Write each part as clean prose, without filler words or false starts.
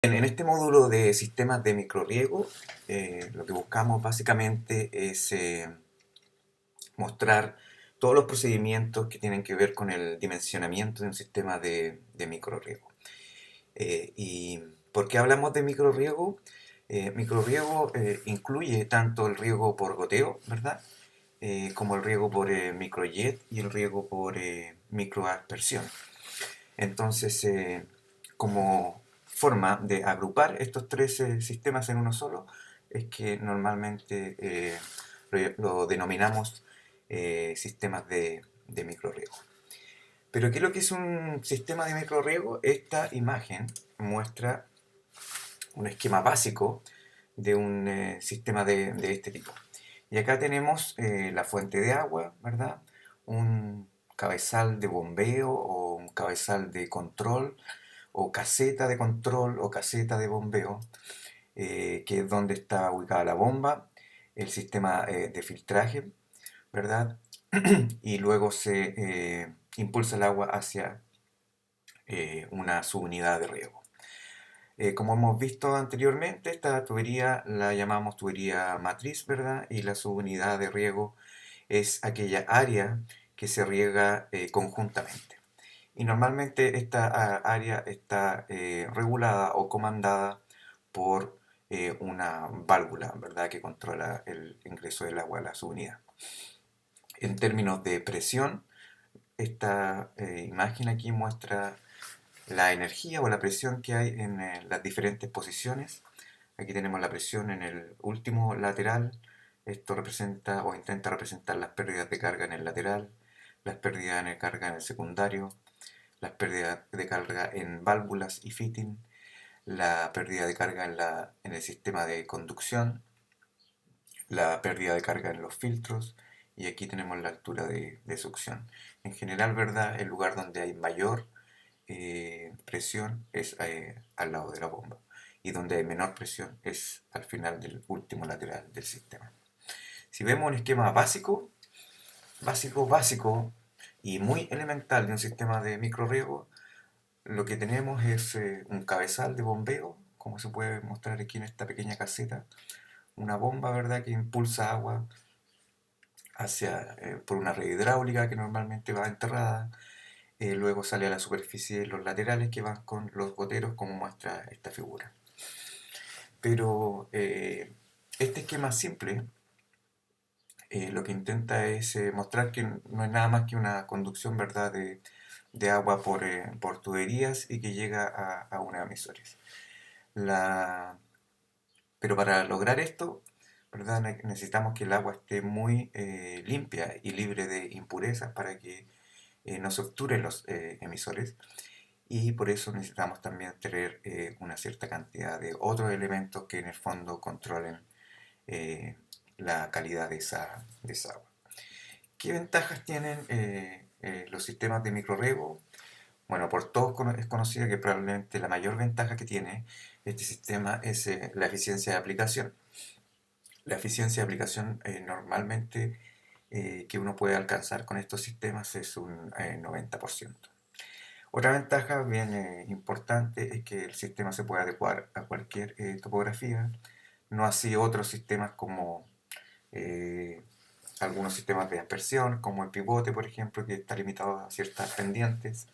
En este módulo de sistemas de microriego, lo que buscamos básicamente es mostrar todos los procedimientos que tienen que ver con el dimensionamiento de un sistema de microriego. ¿Y por qué hablamos de microriego? Microriego incluye tanto el riego por goteo, ¿verdad? Como el riego por microjet y el riego por microaspersión. Entonces, como forma de agrupar estos tres sistemas en uno solo, es que normalmente lo denominamos sistemas de microriego. Pero ¿qué es lo que es un sistema de microriego? Esta imagen muestra un esquema básico de un sistema de este tipo. Y acá tenemos la fuente de agua, ¿verdad? Un cabezal de bombeo o un cabezal de control o caseta de control o caseta de bombeo, que es donde está ubicada la bomba, el sistema de filtraje, ¿verdad? Y luego se impulsa el agua hacia una subunidad de riego. Como hemos visto anteriormente, esta tubería la llamamos tubería matriz, ¿verdad? Y la subunidad de riego es aquella área que se riega conjuntamente. Y normalmente esta área está regulada o comandada por una válvula, ¿verdad? Que controla el ingreso del agua a la subunidad. En términos de presión, esta imagen aquí muestra la energía o la presión que hay en las diferentes posiciones. Aquí tenemos la presión en el último lateral. Esto representa o intenta representar las pérdidas de carga en el lateral, las pérdidas de carga en el secundario, las pérdidas de carga en válvulas y fitting, la pérdida de carga en el sistema de conducción, la pérdida de carga en los filtros y aquí tenemos la altura de succión. En general, ¿verdad? El lugar donde hay mayor presión es al lado de la bomba y donde hay menor presión es al final del último lateral del sistema. Si vemos un esquema básico y muy elemental de un sistema de microriego, lo que tenemos es un cabezal de bombeo, como se puede mostrar aquí en esta pequeña caseta, una bomba, ¿verdad?, que impulsa agua por una red hidráulica que normalmente va enterrada, luego sale a la superficie los laterales que van con los goteros, como muestra esta figura. Pero este esquema simple lo que intenta es mostrar que no es nada más que una conducción, ¿verdad?, de agua por tuberías y que llega a unos emisores. La, pero para lograr esto, ¿verdad?, necesitamos que el agua esté muy limpia y libre de impurezas para que no se obturen los emisores. Y por eso necesitamos también tener una cierta cantidad de otros elementos que en el fondo controlen eh, la calidad de esa agua. ¿Qué ventajas tienen los sistemas de microriego? Bueno, por todos es conocido que probablemente la mayor ventaja que tiene este sistema es la eficiencia de aplicación. La eficiencia de aplicación normalmente que uno puede alcanzar con estos sistemas es un 90%. Otra ventaja bien importante es que el sistema se puede adecuar a cualquier topografía, no así otros sistemas como eh, algunos sistemas de aspersión, como el pivote, por ejemplo, que está limitado a ciertas pendientes,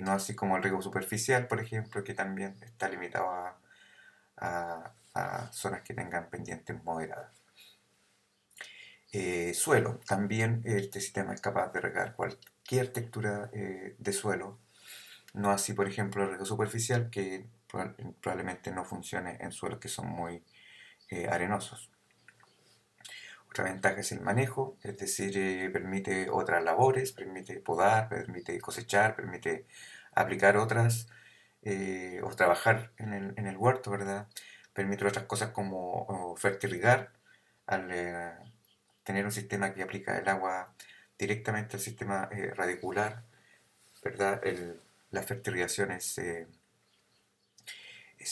no así como el riego superficial, por ejemplo, que también está limitado a zonas que tengan pendientes moderadas. Suelo, también este sistema es capaz de regar cualquier textura de suelo, no así, por ejemplo, el riego superficial, que probablemente no funcione en suelos que son muy arenosos. Otra ventaja es el manejo, es decir, permite otras labores, permite podar, permite cosechar, permite aplicar otras o trabajar en el huerto, ¿verdad? Permite otras cosas como fertirrigar, al tener un sistema que aplica el agua directamente al sistema radicular, ¿verdad? La fertilización es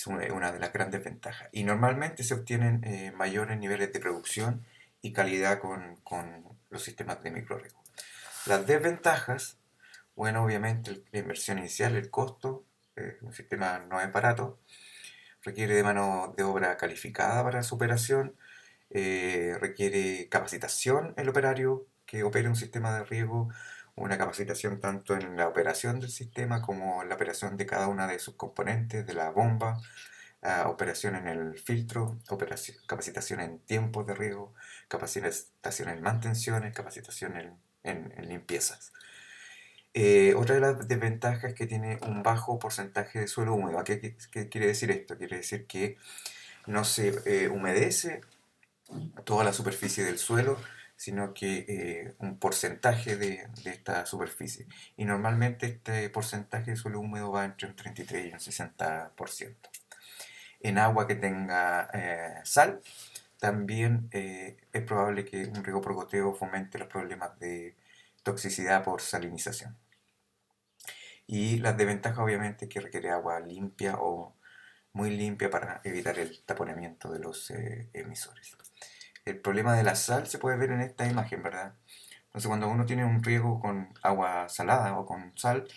una de las grandes ventajas. Y normalmente se obtienen mayores niveles de producción y calidad con los sistemas de microrriego. Las desventajas, bueno, obviamente la inversión inicial, el costo, un sistema no es barato, requiere de mano de obra calificada para su operación, requiere capacitación el operario que opere un sistema de riego, una capacitación tanto en la operación del sistema como en la operación de cada una de sus componentes, de la bomba, operación en el filtro, capacitación en tiempos de riego, capacitación en mantenciones, capacitación en limpiezas. Otra de las desventajas es que tiene un bajo porcentaje de suelo húmedo. ¿Qué quiere decir esto? Quiere decir que no se humedece toda la superficie del suelo, sino que un porcentaje de esta superficie. Y normalmente este porcentaje de suelo húmedo va entre un 33 y un 60%. En agua que tenga sal, también es probable que un riego por goteo fomente los problemas de toxicidad por salinización. Y las desventajas obviamente es que requiere agua limpia o muy limpia para evitar el taponamiento de los emisores. El problema de la sal se puede ver en esta imagen, ¿verdad? Entonces cuando uno tiene un riego con agua salada o con sal,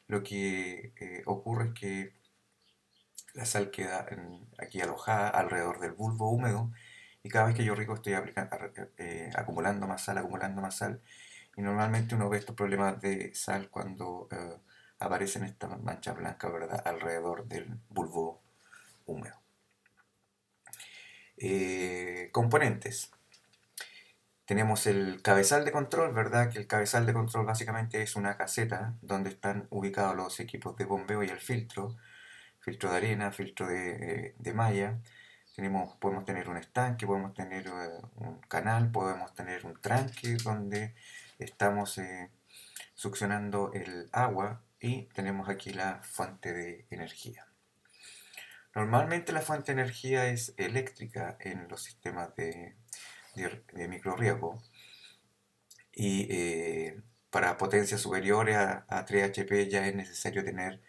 lo que ocurre es que la sal queda aquí alojada alrededor del bulbo húmedo y cada vez que yo riego estoy acumulando más sal y normalmente uno ve estos problemas de sal cuando aparecen estas manchas blancas, ¿verdad? Alrededor del bulbo húmedo. Componentes. Tenemos el cabezal de control, ¿verdad? Que el cabezal de control básicamente es una caseta donde están ubicados los equipos de bombeo y el filtro de arena, filtro de malla. Podemos tener un estanque, podemos tener un canal, podemos tener un tranque donde estamos succionando el agua y tenemos aquí la fuente de energía. Normalmente la fuente de energía es eléctrica en los sistemas de microrriego y para potencias superiores a 3 HP ya es necesario tener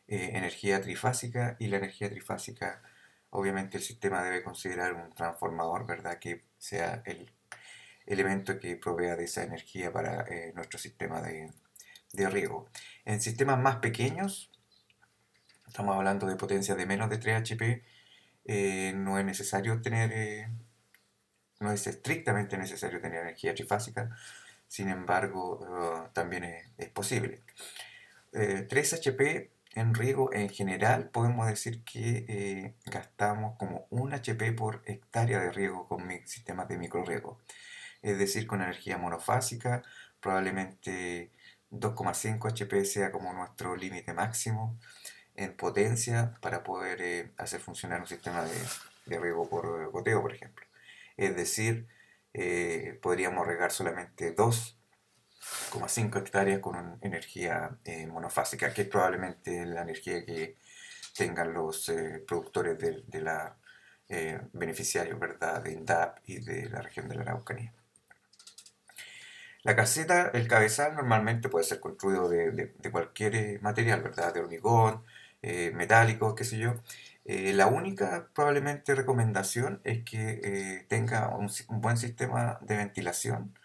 energía trifásica y la energía trifásica obviamente el sistema debe considerar un transformador, ¿verdad? Que sea el elemento que provea de esa energía para nuestro sistema de riego. En sistemas más pequeños, estamos hablando de potencias de menos de 3 HP, no es necesario no es estrictamente necesario tener energía trifásica, sin embargo, también es posible. 3 HP en riego en general podemos decir que gastamos como 1 HP por hectárea de riego con sistemas de microriego. Es decir, con energía monofásica, probablemente 2,5 HP sea como nuestro límite máximo en potencia para poder hacer funcionar un sistema de riego por goteo, por ejemplo. Es decir, podríamos regar solamente 2,5 hectáreas con energía monofásica, que es probablemente la energía que tengan los productores de la beneficiarios, ¿verdad? De INDAP y de la región de la Araucanía. La caseta, el cabezal normalmente puede ser construido de cualquier material, ¿verdad? De hormigón, metálico, qué sé yo. La única probablemente recomendación es que tenga un buen sistema de ventilación,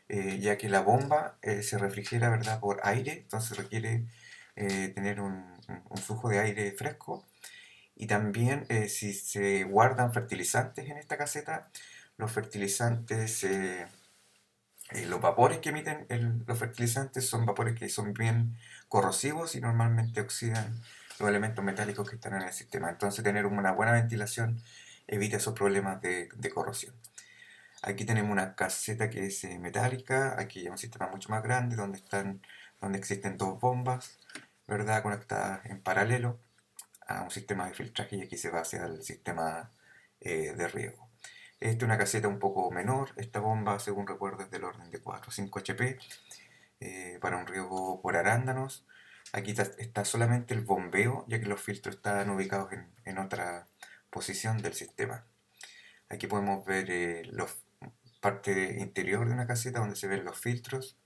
ya que la bomba se refrigera, ¿verdad? Por aire, entonces requiere tener un flujo de aire fresco. Y también si se guardan fertilizantes en esta caseta, los fertilizantes los vapores que emiten los fertilizantes son vapores que son bien corrosivos y normalmente oxidan los elementos metálicos que están en el sistema. Entonces tener una buena ventilación evita esos problemas de corrosión. Aquí tenemos una caseta que es metálica, aquí hay un sistema mucho más grande donde existen dos bombas, ¿verdad? Conectadas en paralelo a un sistema de filtraje y aquí se va hacia el sistema de riego. Esta es una caseta un poco menor, esta bomba según recuerdo es del orden de 4 o 5 HP para un riego por arándanos. Aquí está solamente el bombeo, ya que los filtros están ubicados en otra posición del sistema. Aquí podemos ver parte interior de una caseta donde se ven los filtros.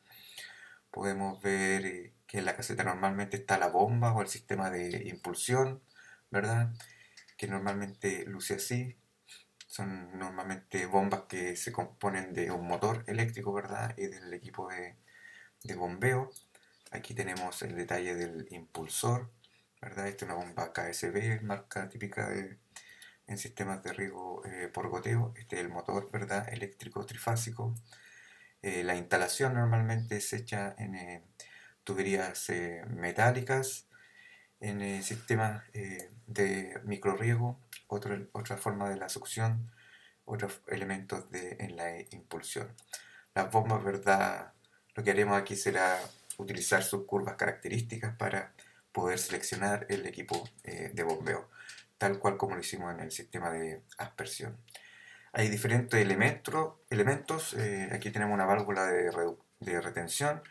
Podemos ver que en la caseta normalmente está la bomba o el sistema de impulsión, ¿verdad? Que normalmente luce así. Son normalmente bombas que se componen de un motor eléctrico, ¿verdad? Y del equipo de bombeo. Aquí tenemos el detalle del impulsor, ¿verdad? Esta es una bomba KSB, marca típica en sistemas de riego por goteo. Este es el motor, ¿verdad? Eléctrico trifásico. La instalación normalmente es hecha en tuberías metálicas, en sistemas de microriego, otra forma de la succión, otros elementos en la impulsión. Las bombas, ¿verdad? Lo que haremos aquí será utilizar sus curvas características para poder seleccionar el equipo de bombeo, tal cual como lo hicimos en el sistema de aspersión. Hay diferentes elementos. Aquí tenemos una válvula de retención,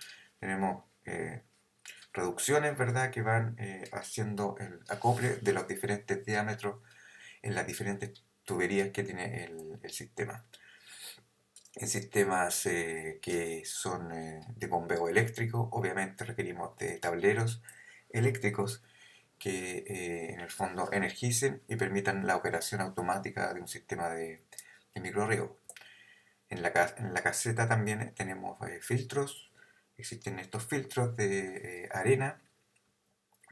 tenemos reducciones, ¿verdad? Que van haciendo el acople de los diferentes diámetros en las diferentes tuberías que tiene el sistema. En sistemas que son de bombeo eléctrico, obviamente requerimos de tableros eléctricos que en el fondo energicen y permitan la operación automática de un sistema de microriego. En la caseta también tenemos filtros. Existen estos filtros de arena,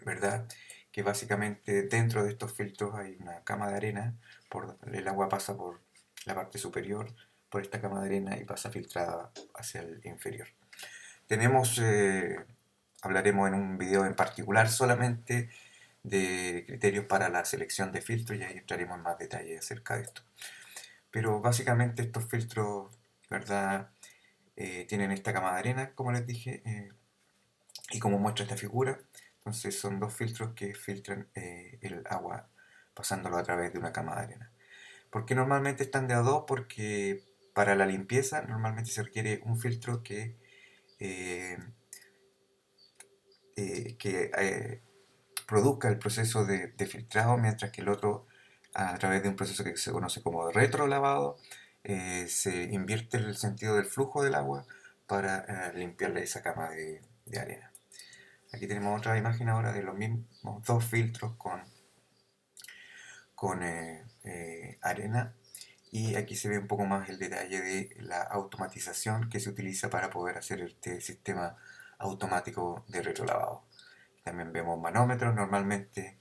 ¿verdad? Que básicamente dentro de estos filtros hay una cama de arena, el agua pasa por la parte superior, por esta cama de arena y pasa filtrada hacia el inferior. Tenemos, hablaremos en un video en particular solamente de criterios para la selección de filtros y ahí entraremos en más detalle acerca de esto. Pero básicamente estos filtros, ¿verdad? Tienen esta cama de arena, como les dije, y como muestra esta figura, entonces son dos filtros que filtran el agua pasándolo a través de una cama de arena. ¿Por qué normalmente están de a dos? Porque para la limpieza normalmente se requiere un filtro eh, que produzca el proceso de filtrado, mientras que el otro, a través de un proceso que se conoce como retrolavado, se invierte el sentido del flujo del agua para limpiarle esa cama de arena. Aquí tenemos otra imagen ahora de los mismos dos filtros con arena, y aquí se ve un poco más el detalle de la automatización que se utiliza para poder hacer este sistema automático de retrolavado. También vemos manómetros. Normalmente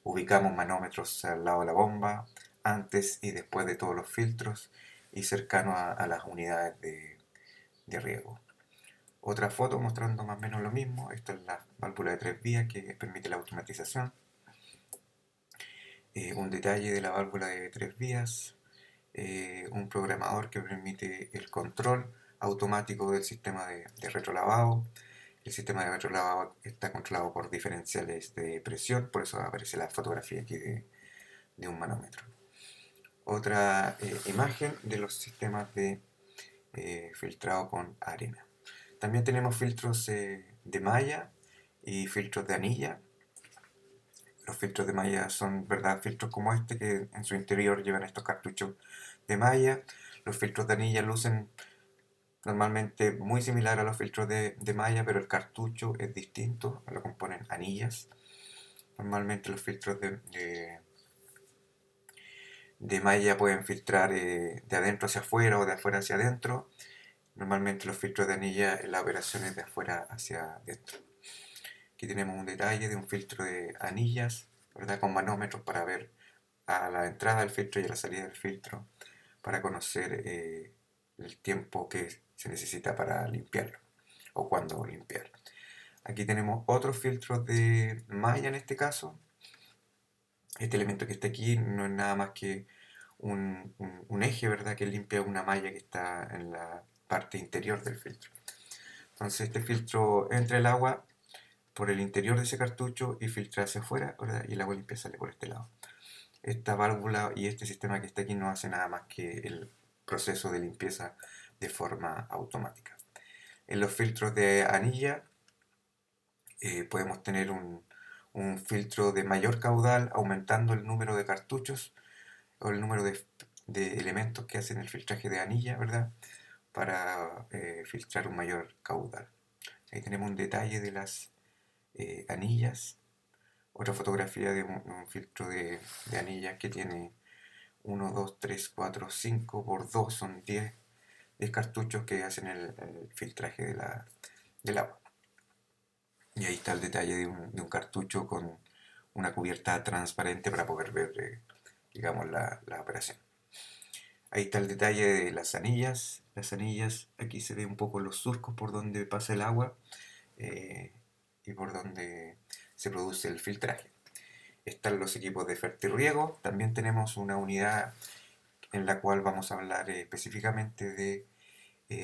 ubicamos manómetros al lado de la bomba, antes y después de todos los filtros y cercano a las unidades de riego. Otra foto mostrando más o menos lo mismo. Esta es la válvula de 3 vías que permite la automatización. Un detalle de la válvula de 3 vías. Un programador que permite el control automático del sistema de retrolavado. El sistema de retrolavado está controlado por diferenciales de presión, por eso aparece la fotografía aquí de un manómetro. Otra imagen de los sistemas de filtrado con arena. También tenemos filtros de malla y filtros de anilla. Los filtros de malla son, ¿verdad?, filtros como este que en su interior llevan estos cartuchos de malla. Los filtros de anilla lucen normalmente muy similar a los filtros de malla, pero el cartucho es distinto, lo componen anillas. Normalmente los filtros de malla pueden filtrar de adentro hacia afuera o de afuera hacia adentro. Normalmente los filtros de anilla, la operación es de afuera hacia adentro. Aquí tenemos un detalle de un filtro de anillas, ¿verdad?, con manómetros para ver a la entrada del filtro y a la salida del filtro, para conocer el tiempo que se necesita para limpiarlo o cuándo limpiar. Aquí tenemos otros filtros de malla en este caso. Este elemento que está aquí no es nada más que un eje, ¿verdad?, que limpia una malla que está en la parte interior del filtro. Entonces este filtro entra el agua por el interior de ese cartucho y filtra hacia afuera, ¿verdad?, y el agua limpia sale por este lado. Esta válvula y este sistema que está aquí no hace nada más que el proceso de limpieza de forma automática. En los filtros de anilla podemos tener un filtro de mayor caudal, aumentando el número de cartuchos o el número de elementos que hacen el filtraje de anilla, ¿verdad?, para filtrar un mayor caudal. Ahí tenemos un detalle de las anillas. Otra fotografía de un filtro de anillas que tiene 1, 2, 3, 4, 5 por 2, son 10 cartuchos que hacen el filtraje del agua. Y ahí está el detalle de un cartucho con una cubierta transparente para poder ver, digamos, la operación. Ahí está el detalle de las anillas. Las anillas, aquí se ve un poco los surcos por donde pasa el agua eh, y por donde se produce el filtraje. Están los equipos de fertirriego. También tenemos una unidad en la cual vamos a hablar específicamente de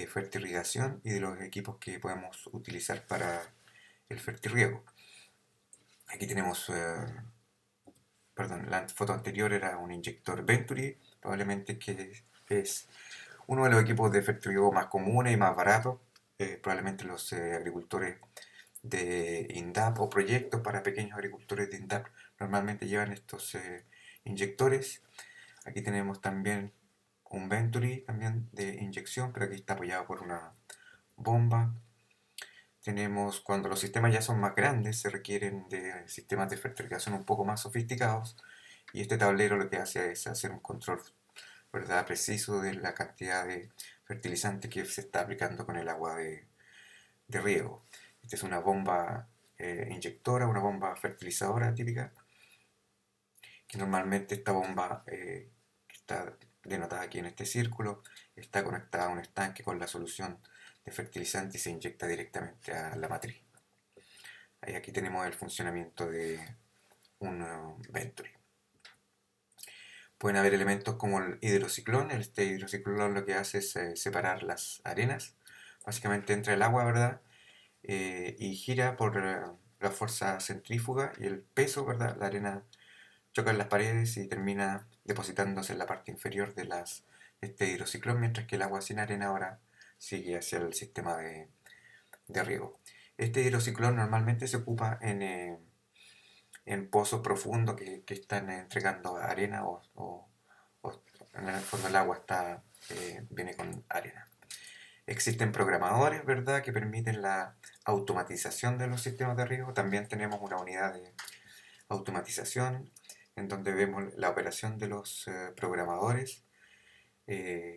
fertirrigación y de los equipos que podemos utilizar para el fertirriego. Aquí tenemos, perdón, la foto anterior era un inyector Venturi, probablemente que es uno de los equipos de fertirriego más comunes y más baratos. Probablemente los agricultores de INDAP o proyectos para pequeños agricultores de INDAP normalmente llevan estos inyectores. Aquí tenemos también un Venturi también de inyección, pero aquí está apoyado por una bomba. Tenemos, cuando los sistemas ya son más grandes, se requieren de sistemas de fertilización un poco más sofisticados y este tablero lo que hace es hacer un control, ¿verdad?, preciso de la cantidad de fertilizante que se está aplicando con el agua de riego. Esta es una bomba inyectora, una bomba fertilizadora típica, que normalmente esta bomba que está denotada aquí en este círculo está conectada a un estanque con la solución de fertilizante y se inyecta directamente a la matriz. Aquí tenemos el funcionamiento de un Venturi. Pueden haber elementos como el hidrociclón. Este hidrociclón lo que hace es separar las arenas. Básicamente entra el agua, ¿verdad? Y gira por la fuerza centrífuga y el peso, ¿verdad? La arena choca en las paredes y termina depositándose en la parte inferior de este hidrociclón, mientras que el agua sin arena ahora sigue hacia el sistema de riego. Este hidrociclón normalmente se ocupa en pozos profundos que están entregando arena o en el fondo el agua viene con arena. Existen programadores, ¿verdad?, que permiten la automatización de los sistemas de riego. También tenemos una unidad de automatización en donde vemos la operación de los programadores,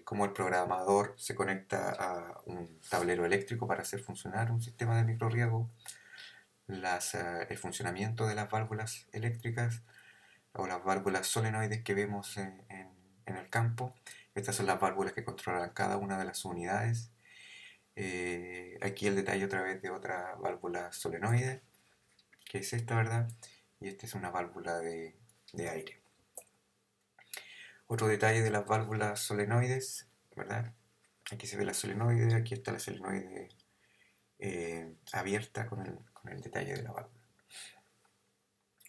cómo el programador se conecta a un tablero eléctrico para hacer funcionar un sistema de microriego, el funcionamiento de las válvulas eléctricas o las válvulas solenoides que vemos en el campo. Estas son las válvulas que controlan cada una de las unidades. Aquí el detalle otra vez de otra válvula solenoide, que es esta, ¿verdad? Y esta es una válvula de aire. Otro detalle de las válvulas solenoides, ¿verdad? Aquí se ve la solenoide, aquí está la solenoide abierta con el detalle de la válvula.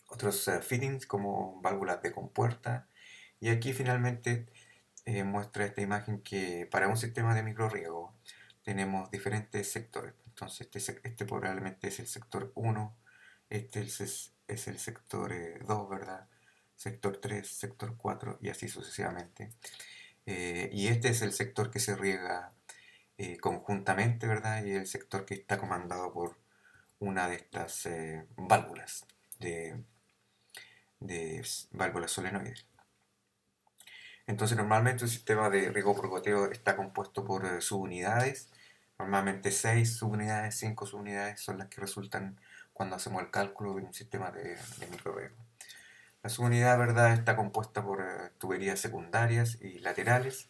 Otros fittings como válvulas de compuerta. Y aquí finalmente muestra esta imagen que para un sistema de microriego tenemos diferentes sectores. Entonces este probablemente es el sector 1, este es el sector 2, ¿verdad? Sector 3, sector 4 y así sucesivamente. Y este es el sector que se riega conjuntamente, ¿verdad? Y el sector que está comandado por una de estas válvulas, de válvulas solenoides. Entonces normalmente un sistema de riego por goteo está compuesto por subunidades, normalmente 6 subunidades, 5 subunidades son las que resultan cuando hacemos el cálculo de un sistema de microriego. La subunidad, ¿verdad?, está compuesta por tuberías secundarias y laterales.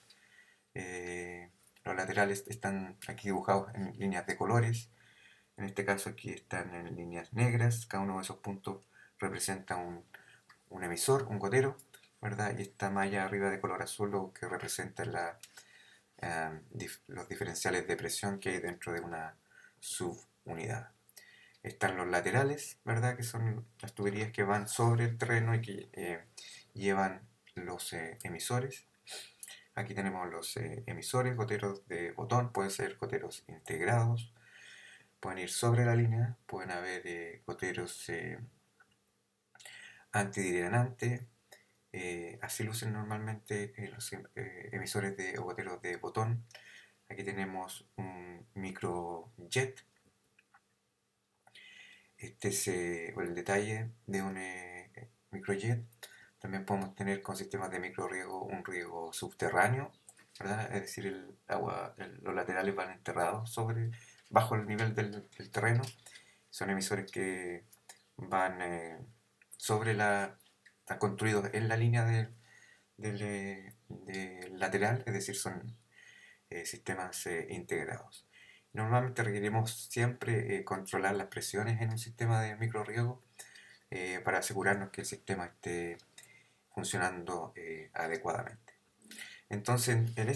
Los laterales están aquí dibujados en líneas de colores. En este caso aquí están en líneas negras. Cada uno de esos puntos representa un emisor, un gotero, ¿verdad? Y esta malla arriba de color azul lo que representa los diferenciales de presión que hay dentro de una subunidad. Están los laterales, ¿verdad?, que son las tuberías que van sobre el terreno y que llevan los emisores. Aquí tenemos los emisores, goteros de botón, pueden ser goteros integrados, pueden ir sobre la línea, pueden haber goteros antidrenantes. Así lucen normalmente los emisores de goteros de botón. Aquí tenemos un microjet. Este es el detalle de un microjet. También podemos tener con sistemas de microriego un riego subterráneo, ¿verdad? Es decir, los laterales van enterrados bajo el nivel del terreno. Son emisores que van sobre están construidos en la línea del lateral, es decir, son sistemas integrados. Normalmente requerimos siempre controlar las presiones en un sistema de microriego para asegurarnos que el sistema esté funcionando adecuadamente. Entonces, en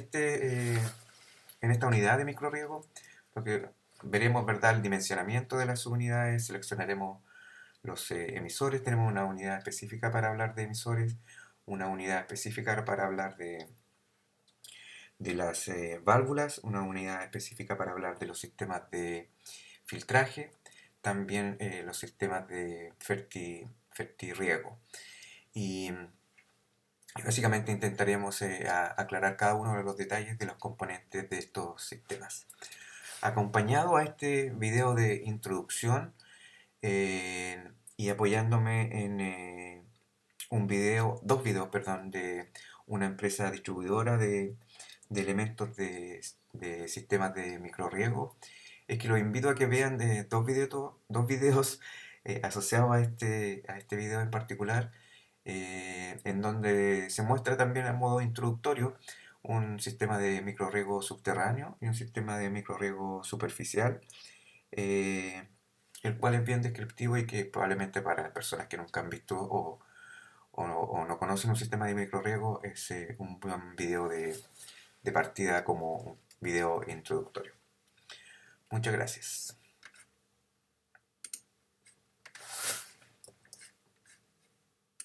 esta unidad de microriego, lo que veremos, ¿verdad?, el dimensionamiento de las subunidades, seleccionaremos los emisores, tenemos una unidad específica para hablar de emisores, una unidad específica para hablar de las válvulas, una unidad específica para hablar de los sistemas de filtraje, también los sistemas de fertirriego. Y básicamente intentaremos aclarar cada uno de los detalles de los componentes de estos sistemas. Acompañado a este video de introducción y apoyándome en dos videos, perdón, de una empresa distribuidora de elementos de sistemas de microriego, es que los invito a que vean dos videos asociados a este video en particular, en donde se muestra también a modo introductorio un sistema de microriego subterráneo y un sistema de microriego superficial, eh, el cual es bien descriptivo y que probablemente para las personas que nunca han visto o no conocen un sistema de microriego es un buen video de partida como un video introductorio. Muchas gracias.